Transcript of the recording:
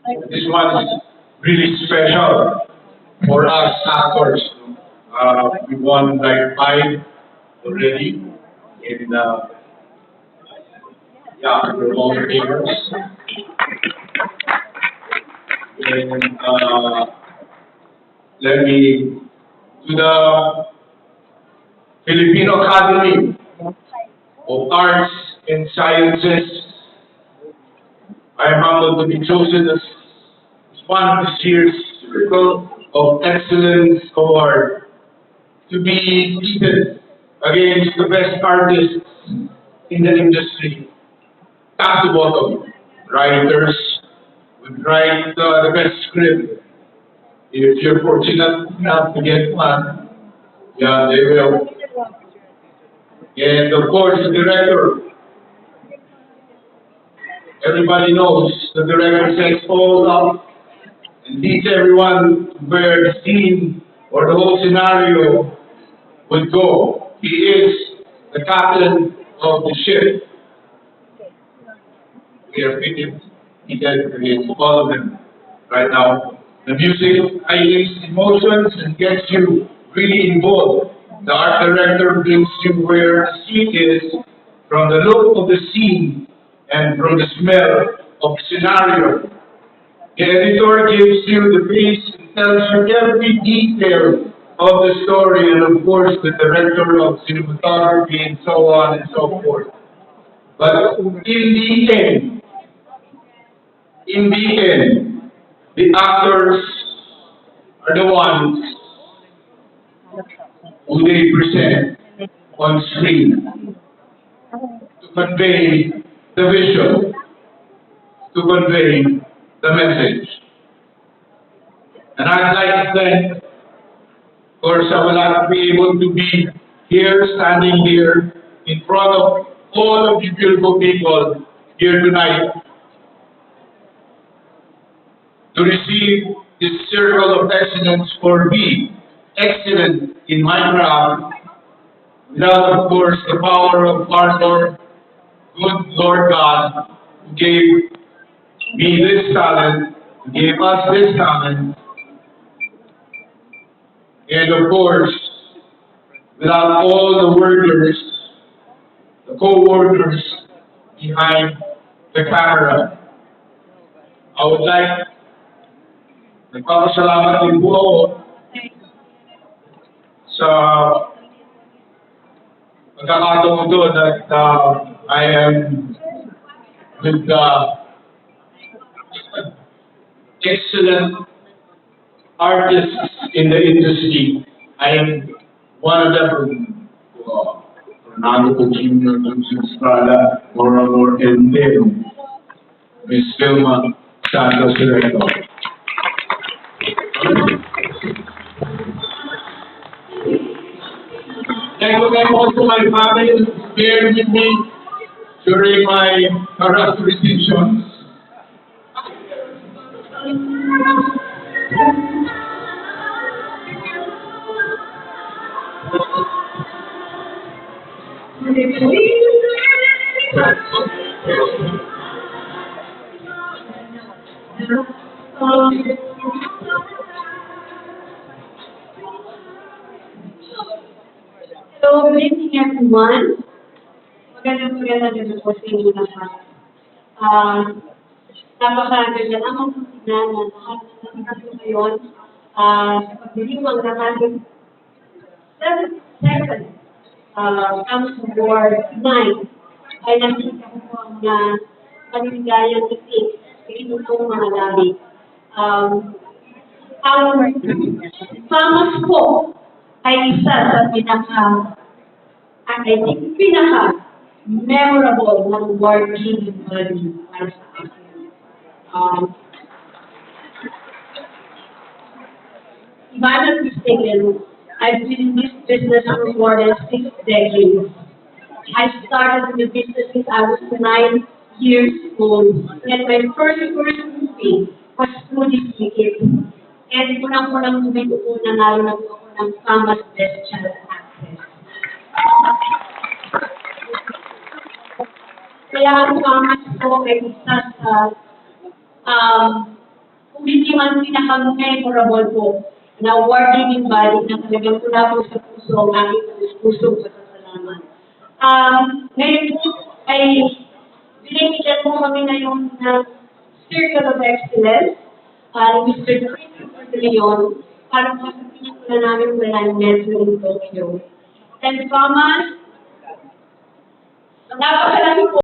This one is really special for us actors. We won like five already in yeah, we're all gamers. And let me to the Filipino Academy of Arts and Sciences. I am humbled to be chosen as one of this year's Circle of Excellence Award to be pitted against the best artists in the industry, top to bottom. Writers would write the best script. If you're fortunate enough to get one, yeah, they will. And of course, the director. Everybody knows the director sets all up and leads everyone where the scene or the whole scenario would go. He is the captain of the ship. We are fitted. He dedicates all of them right now. The music highlights emotions and gets you really involved. The art director brings you where the scene is from the look of the scene and from the smell of the scenario. The editor gives you the piece and tells you every detail of the story, and of course the director of cinematography and so on and so forth. But in the end, the actors are the ones who they present on screen to convey the vision, to convey the message. And I'd like to thank, of course, I will not be able to be here, standing here, in front of all of you beautiful people here tonight to receive this circle of excellence for me, excellent in my craft, without, of course, the power of our Lord, good Lord God, who gave me this talent, who gave us this talent, and of course, without all the workers, the co-workers behind the camera. I would like nagpapasalamat din po ako sa pagkakataon ito that I am with the excellent artists in the industry. I am one of them. Fernando Coutinho, Lucio Estrada, Morador Entero, Miss Vilma Santos Recto. Thank you very much to my family who spared with me during my harassment restrictions. So, good evening everyone. Magandang din po sa inyo lahat. Napakaganda naman po tingnan na lahat na nandito ngayon sa pagdiriwang ng ating 7th session comes to board 9 ay nakikita ko po ang paligayang ngiti sa inyong mga labi. Ang Thomas po ay isa sa pinaka-memorable ng working body para sa akin. If I'm not mistaken, I've been in this business for more than 6 decades. I started in the business since I was 9 years old, and my first movie was Foodie Ticket. And unang-unang movie ko po nanalo na po ako ng Thomas Best Child Actress. Kaya ang Thomas po ay isa sa kung hindi man pinaka-memorable po na award-winning body na talagang mula po sa puso ang aking pusong pasasalamat. Ngayon po ay binibigyan po kami ngayon ng Circle of Excellence ni Mr. Christopher De Leon para po sa pinikula namin wala ng Metro in Tokyo. And Thomas, napakalaki po